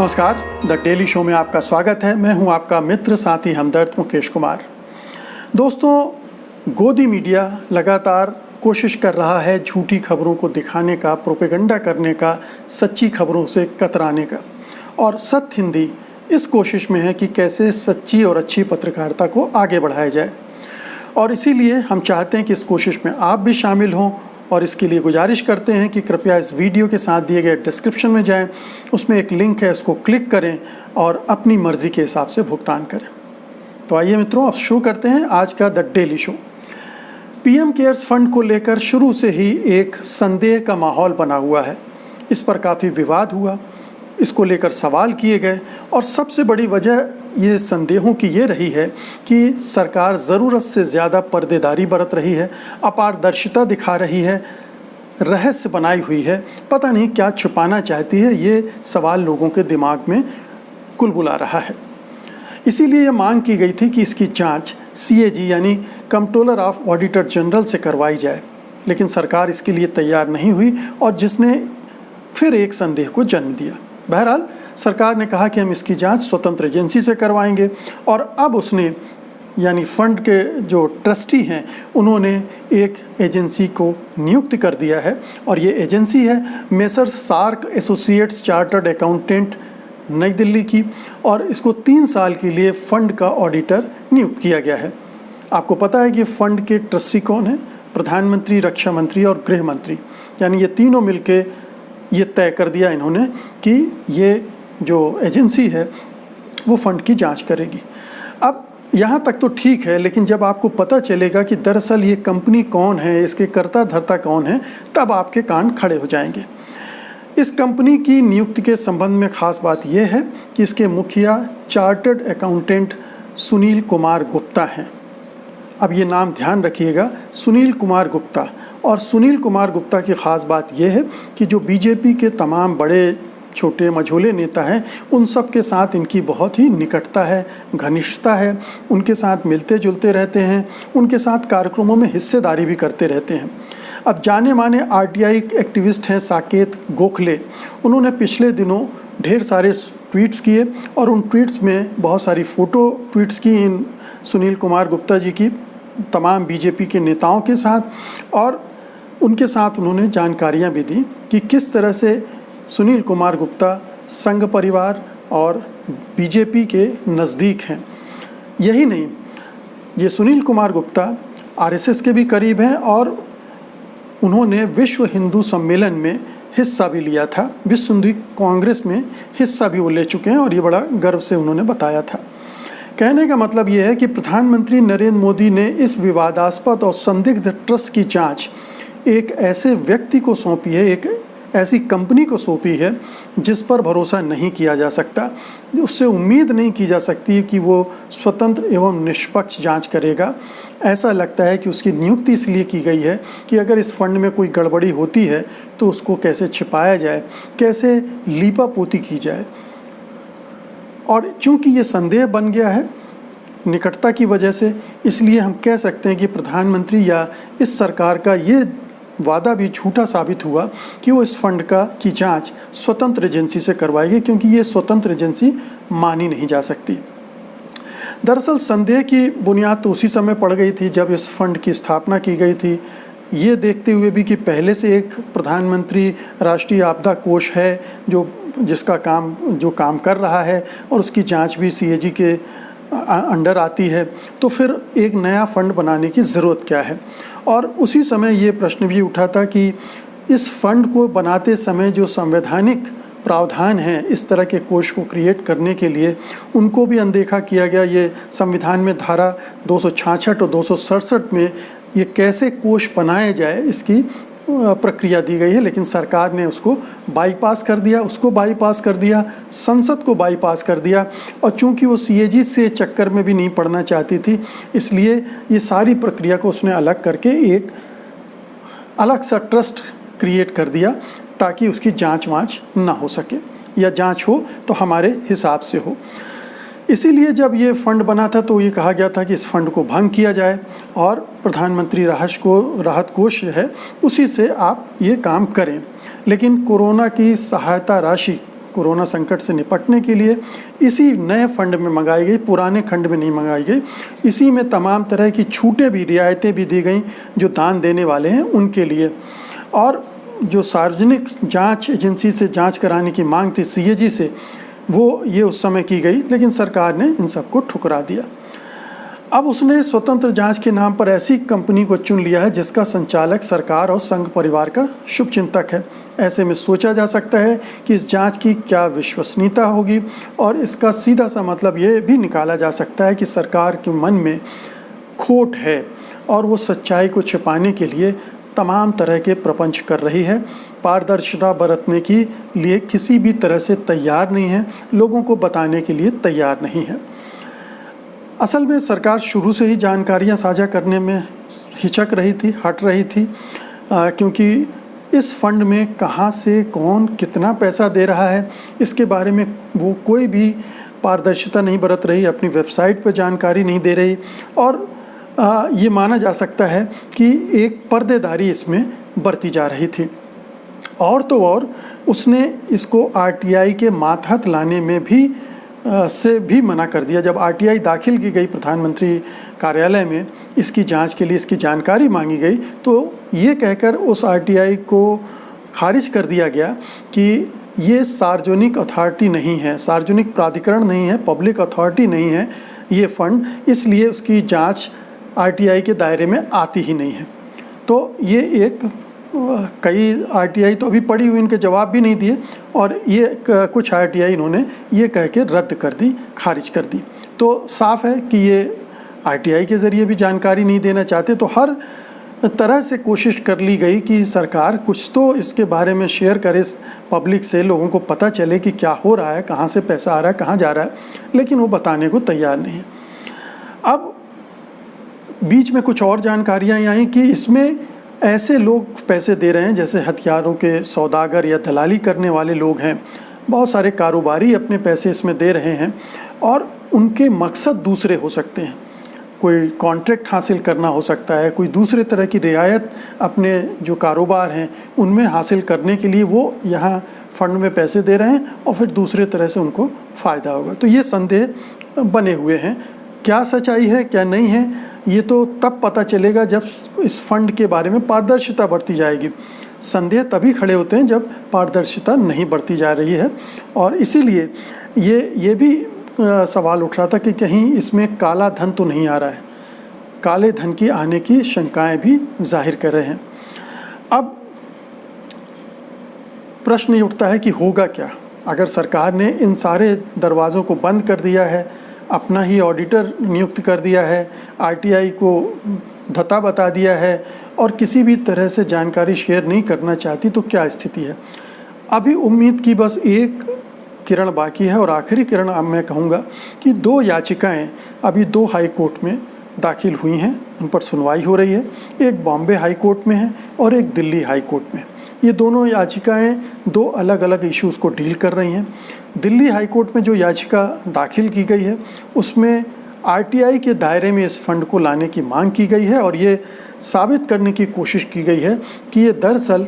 नमस्कार, the daily show में आपका स्वागत है। मैं हूं आपका मित्र साथी हमदर्द मुकेश कुमार। दोस्तों, गोदी मीडिया लगातार कोशिश कर रहा है झूठी खबरों को दिखाने का, प्रोपेगेंडा करने का, सच्ची खबरों से कतराने का। और सत्य हिंदी इस कोशिश में है कि कैसे सच्ची और अच्छी पत्रकारिता को आगे बढ़ाया जाए। और इसीलिए हम चाहते हैं कि इस कोशिश में आप भी शामिल हों और इसके लिए गुजारिश करते हैं कि कृपया इस वीडियो के साथ दिए गए डिस्क्रिप्शन में जाएं, उसमें एक लिंक है, उसको क्लिक करें और अपनी मर्ज़ी के हिसाब से भुगतान करें। तो आइए मित्रों, अब शुरू करते हैं आज का the daily show. PM cares fund को लेकर शुरू से ही एक संदेह का माहौल बना हुआ है। इस पर काफ़ी विवाद हुआ, इसको लेकर सवाल किए गए और सबसे बड़ी वजह ये संदेहों की ये रही है कि सरकार ज़रूरत से ज़्यादा पर्देदारी बरत रही है, अपारदर्शिता दिखा रही है, रहस्य बनाई हुई है, पता नहीं क्या छुपाना चाहती है। ये सवाल लोगों के दिमाग में कुलबुला रहा है। इसीलिए ये मांग की गई थी कि इसकी जांच सीएजी यानी कंट्रोलर ऑफ ऑडिटर जनरल से करवाई जाए, लेकिन सरकार इसके लिए तैयार नहीं हुई और जिसने फिर एक संदेह को जन्म दिया। बहरहाल सरकार ने कहा कि हम इसकी जांच स्वतंत्र एजेंसी से करवाएंगे और अब उसने यानी फंड के जो ट्रस्टी हैं उन्होंने एक एजेंसी को नियुक्त कर दिया है और ये एजेंसी है मेसर्स सार्क associates chartered accountant New Delhi की, और इसको 3 साल के लिए फंड का ऑडिटर नियुक्त किया गया है। आपको पता है कि फंड के ट्रस्टी कौन है? प्रधानमंत्री, रक्षा मंत्री और गृह मंत्री, यानी ये तीनों मिलके ये तय कर दिया इन्होंने कि ये जो एजेंसी है वो फंड की जांच करेगी। अब यहाँ तक तो ठीक है, लेकिन जब आपको पता चलेगा कि दरअसल ये कंपनी कौन है, इसके कर्ता धर्ता कौन है, तब आपके कान खड़े हो जाएंगे। इस कंपनी की नियुक्ति के संबंध में खास बात यह है कि इसके मुखिया चार्टर्ड अकाउंटेंट सुनील कुमार गुप्ता हैं। अब ये नाम ध्यान रखिएगा, सुनील कुमार गुप्ता। और सुनील कुमार गुप्ता की ख़ास बात यह है कि जो बीजेपी के तमाम बड़े छोटे मझोले नेता हैं उन सब के साथ इनकी बहुत ही निकटता है, घनिष्ठता है, उनके साथ मिलते जुलते रहते हैं, उनके साथ कार्यक्रमों में हिस्सेदारी भी करते रहते हैं। अब जाने माने आरटीआई एक्टिविस्ट हैं साकेत गोखले, उन्होंने पिछले दिनों ढेर सारे ट्वीट्स किए और उन ट्वीट्स में बहुत सारी फ़ोटो ट्वीट्स की इन सुनील कुमार गुप्ता जी की तमाम बीजेपी के नेताओं के साथ, और उनके साथ उन्होंने जानकारियां भी दी कि किस तरह से सुनील कुमार गुप्ता संघ परिवार और बीजेपी के नज़दीक हैं। यही नहीं, ये सुनील कुमार गुप्ता आरएसएस के भी करीब हैं और उन्होंने विश्व हिंदू सम्मेलन में हिस्सा भी लिया था, विश्व हिंदू कांग्रेस में हिस्सा भी वो ले चुके हैं और ये बड़ा गर्व से उन्होंने बताया था। कहने का मतलब ये है कि प्रधानमंत्री नरेंद्र मोदी ने इस विवादास्पद और संदिग्ध ट्रस्ट की जांच एक ऐसे व्यक्ति को सौंपी है, एक ऐसी कंपनी को सौंपी है जिस पर भरोसा नहीं किया जा सकता, उससे उम्मीद नहीं की जा सकती कि वो स्वतंत्र एवं निष्पक्ष जांच करेगा। ऐसा लगता है कि उसकी नियुक्ति इसलिए की गई है कि अगर इस फंड में कोई गड़बड़ी होती है तो उसको कैसे छिपाया जाए, कैसे लीपापोती की जाए। और चूंकि ये संदेह बन गया है निकटता की वजह से, इसलिए हम कह सकते हैं कि प्रधानमंत्री या इस सरकार का ये वादा भी झूठा साबित हुआ कि वो इस फंड की जांच स्वतंत्र एजेंसी से करवाएगी, क्योंकि ये स्वतंत्र एजेंसी मानी नहीं जा सकती। दरअसल संदेह की बुनियाद तो उसी समय पड़ गई थी जब इस फंड की स्थापना की गई थी, ये देखते हुए भी कि पहले से एक प्रधानमंत्री राष्ट्रीय आपदा कोष है जिसका काम कर रहा है और उसकी जांच भी सीएजी के अंडर आती है, तो फिर एक नया फंड बनाने की ज़रूरत क्या है। और उसी समय ये प्रश्न भी उठा था कि इस फंड को बनाते समय जो संवैधानिक प्रावधान हैं इस तरह के कोष को क्रिएट करने के लिए, उनको भी अनदेखा किया गया। ये संविधान में धारा 266 और 267 में ये कैसे कोष बनाए जाए इसकी प्रक्रिया दी गई है, लेकिन सरकार ने उसको बाईपास कर दिया, उसको बाईपास कर दिया, संसद को बाईपास कर दिया। और चूंकि वो सीएजी से चक्कर में भी नहीं पड़ना चाहती थी, इसलिए ये सारी प्रक्रिया को उसने अलग करके एक अलग सा ट्रस्ट क्रिएट कर दिया ताकि उसकी जांच वांच ना हो सके, या जांच हो तो हमारे हिसाब से हो। इसीलिए जब ये फ़ंड बना था तो ये कहा गया था कि इस फंड को भंग किया जाए और प्रधानमंत्री राहत कोष है उसी से आप ये काम करें। लेकिन कोरोना की सहायता राशि कोरोना संकट से निपटने के लिए इसी नए फंड में मंगाई गई, पुराने खंड में नहीं मंगाई गई। इसी में तमाम तरह की छूटें भी, रियायतें भी दी गई जो दान देने वाले हैं उनके लिए। और जो सार्वजनिक जांच एजेंसी से जांच कराने की मांग थी सीएजी से, वो ये उस समय की गई, लेकिन सरकार ने इन सबको ठुकरा दिया। अब उसने स्वतंत्र जांच के नाम पर ऐसी कंपनी को चुन लिया है जिसका संचालक सरकार और संघ परिवार का शुभचिंतक है। ऐसे में सोचा जा सकता है कि इस जांच की क्या विश्वसनीयता होगी, और इसका सीधा सा मतलब ये भी निकाला जा सकता है कि सरकार के मन में खोट है और वो सच्चाई को छिपाने के लिए तमाम तरह के प्रपंच कर रही है, पारदर्शिता बरतने के लिए किसी भी तरह से तैयार नहीं है, लोगों को बताने के लिए तैयार नहीं है। असल में सरकार शुरू से ही जानकारियां साझा करने में हिचक रही थी, हट रही थी, क्योंकि इस फंड में कहां से कौन कितना पैसा दे रहा है इसके बारे में वो कोई भी पारदर्शिता नहीं बरत रही, अपनी वेबसाइट पर जानकारी नहीं दे रही, और ये माना जा सकता है कि एक पर्देदारी इसमें बरती जा रही थी। और तो और उसने इसको आरटीआई के मातहत लाने में भी से भी मना कर दिया। जब आरटीआई दाखिल की गई प्रधानमंत्री कार्यालय में इसकी जांच के लिए, इसकी जानकारी मांगी गई, तो ये कहकर उस आरटीआई को खारिज कर दिया गया कि ये सार्वजनिक अथॉरिटी नहीं है, सार्वजनिक प्राधिकरण नहीं है, पब्लिक अथॉरिटी नहीं है ये फंड, इसलिए उसकी जांच आरटीआई के दायरे में आती ही नहीं है। तो ये एक कई आरटीआई तो अभी पड़ी हुई, इनके जवाब भी नहीं दिए, और ये कुछ आरटीआई इन्होंने ये कह के रद्द कर दी, खारिज कर दी। तो साफ है कि ये आरटीआई के ज़रिए भी जानकारी नहीं देना चाहते। तो हर तरह से कोशिश कर ली गई कि सरकार कुछ तो इसके बारे में शेयर करे पब्लिक से, लोगों को पता चले कि क्या हो रहा है, कहाँ से पैसा आ रहा है, कहाँ जा रहा है, लेकिन वो बताने को तैयार नहीं है। अब बीच में कुछ और जानकारियाँ आई कि इसमें ऐसे लोग पैसे दे रहे हैं जैसे हथियारों के सौदागर या दलाली करने वाले लोग हैं, बहुत सारे कारोबारी अपने पैसे इसमें दे रहे हैं, और उनके मकसद दूसरे हो सकते हैं। कोई कॉन्ट्रैक्ट हासिल करना हो सकता है, कोई दूसरे तरह की रियायत अपने जो कारोबार हैं उनमें हासिल करने के लिए वो यहाँ फंड में पैसे दे रहे हैं, और फिर दूसरे तरह से उनको फ़ायदा होगा। तो ये संदेह बने हुए हैं। क्या सच्चाई है क्या नहीं है ये तो तब पता चलेगा जब इस फंड के बारे में पारदर्शिता बरती जाएगी। संदेह तभी खड़े होते हैं जब पारदर्शिता नहीं बरती जा रही है, और इसीलिए ये भी सवाल उठ रहा था कि कहीं इसमें काला धन तो नहीं आ रहा है। काले धन की आने की शंकाएं भी जाहिर कर रहे हैं। अब प्रश्न ये उठता है कि होगा क्या अगर सरकार ने इन सारे दरवाज़ों को बंद कर दिया है, अपना ही ऑडिटर नियुक्त कर दिया है, आरटीआई को धता बता दिया है, और किसी भी तरह से जानकारी शेयर नहीं करना चाहती, तो क्या स्थिति है। अभी उम्मीद की बस एक किरण बाकी है, और आखिरी किरण अब मैं कहूँगा कि 2 याचिकाएं अभी 2 हाई कोर्ट में दाखिल हुई हैं, उन पर सुनवाई हो रही है। एक बॉम्बे हाई कोर्ट में है और एक दिल्ली हाई कोर्ट में। ये दोनों याचिकाएं 2 अलग अलग इश्यूज़ को डील कर रही हैं। दिल्ली हाई कोर्ट में जो याचिका दाखिल की गई है उसमें आरटीआई के दायरे में इस फंड को लाने की मांग की गई है, और ये साबित करने की कोशिश की गई है कि ये दरअसल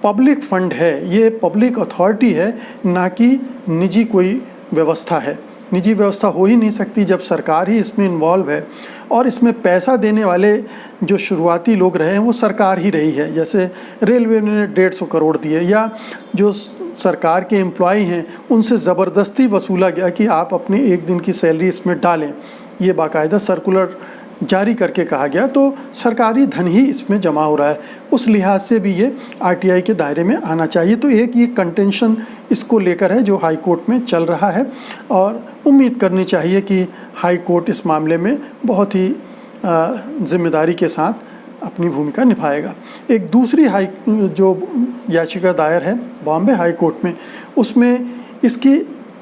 पब्लिक फंड है, ये पब्लिक अथॉरिटी है, ना कि निजी कोई व्यवस्था है। निजी व्यवस्था हो ही नहीं सकती जब सरकार ही इसमें इन्वॉल्व है, और इसमें पैसा देने वाले जो शुरुआती लोग रहे हैं वो सरकार ही रही है। जैसे रेलवे ने 150 करोड़ दिए, या जो सरकार के एम्प्लॉई हैं उनसे ज़बरदस्ती वसूला गया कि आप अपनी एक दिन की सैलरी इसमें डालें, ये बाकायदा सर्कुलर जारी करके कहा गया। तो सरकारी धन ही इसमें जमा हो रहा है, उस लिहाज से भी ये आरटीआई के दायरे में आना चाहिए। तो एक ये कंटेंशन इसको लेकर है जो हाई कोर्ट में चल रहा है, और उम्मीद करनी चाहिए कि हाई कोर्ट इस मामले में बहुत ही जिम्मेदारी के साथ अपनी भूमिका निभाएगा। एक दूसरी जो याचिका दायर है बॉम्बे हाई कोर्ट में, उसमें इसकी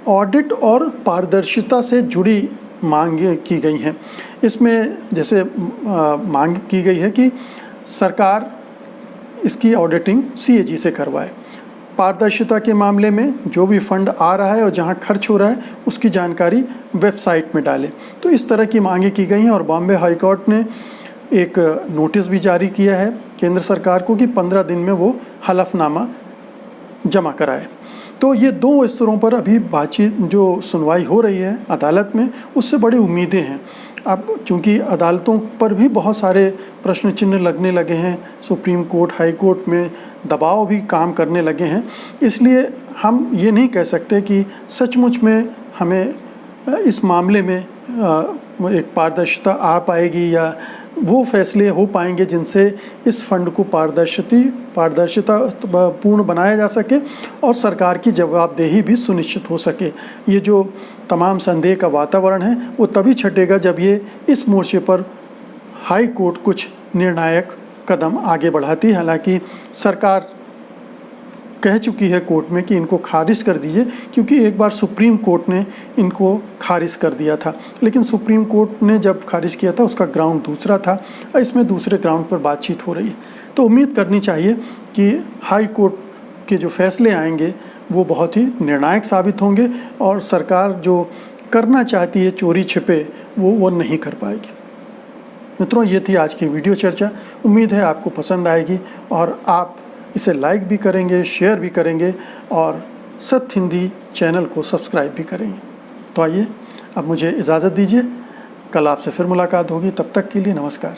ऑडिट और पारदर्शिता से जुड़ी मांगें की गई हैं। इसमें जैसे मांग की गई है कि सरकार इसकी ऑडिटिंग सीएजी से करवाए, पारदर्शिता के मामले में जो भी फंड आ रहा है और जहां खर्च हो रहा है उसकी जानकारी वेबसाइट में डाले। तो इस तरह की मांगें की गई हैं, और बॉम्बे हाई कोर्ट ने एक नोटिस भी जारी किया है केंद्र सरकार को कि 15 दिन में वो हलफनामा जमा कराए। तो ये दो स्तरों पर अभी बातचीत जो सुनवाई हो रही है अदालत में, उससे बड़ी उम्मीदें हैं। अब चूंकि अदालतों पर भी बहुत सारे प्रश्न चिन्ह लगने लगे हैं, सुप्रीम कोर्ट, हाई कोर्ट में दबाव भी काम करने लगे हैं, इसलिए हम ये नहीं कह सकते कि सचमुच में हमें इस मामले में एक पारदर्शिता आ पाएगी या वो फैसले हो पाएंगे जिनसे इस फंड को पारदर्शिता पूर्ण बनाया जा सके और सरकार की जवाबदेही भी सुनिश्चित हो सके। ये जो तमाम संदेह का वातावरण है वो तभी छटेगा जब ये इस मोर्चे पर हाई कोर्ट कुछ निर्णायक कदम आगे बढ़ाती है। हालांकि सरकार कह चुकी है कोर्ट में कि इनको खारिज कर दीजिए, क्योंकि एक बार सुप्रीम कोर्ट ने इनको खारिज कर दिया था, लेकिन सुप्रीम कोर्ट ने जब खारिज किया था उसका ग्राउंड दूसरा था और इसमें दूसरे ग्राउंड पर बातचीत हो रही है। तो उम्मीद करनी चाहिए कि हाई कोर्ट के जो फैसले आएंगे वो बहुत ही निर्णायक साबित होंगे और सरकार जो करना चाहती है चोरी छिपे वो नहीं कर पाएगी। मित्रों, ये थी आज की वीडियो चर्चा। उम्मीद है आपको पसंद आएगी और आप इसे लाइक भी करेंगे, शेयर भी करेंगे और सत्य हिंदी चैनल को सब्सक्राइब भी करेंगे। तो आइए अब मुझे इजाज़त दीजिए, कल आपसे फिर मुलाकात होगी। तब तक के लिए नमस्कार।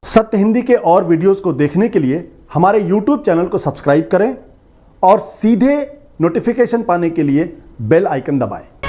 सत्य हिंदी के और वीडियोस को देखने के लिए हमारे YouTube चैनल को सब्सक्राइब करें और सीधे नोटिफिकेशन पाने के लिए बेल आइकन दबाएं।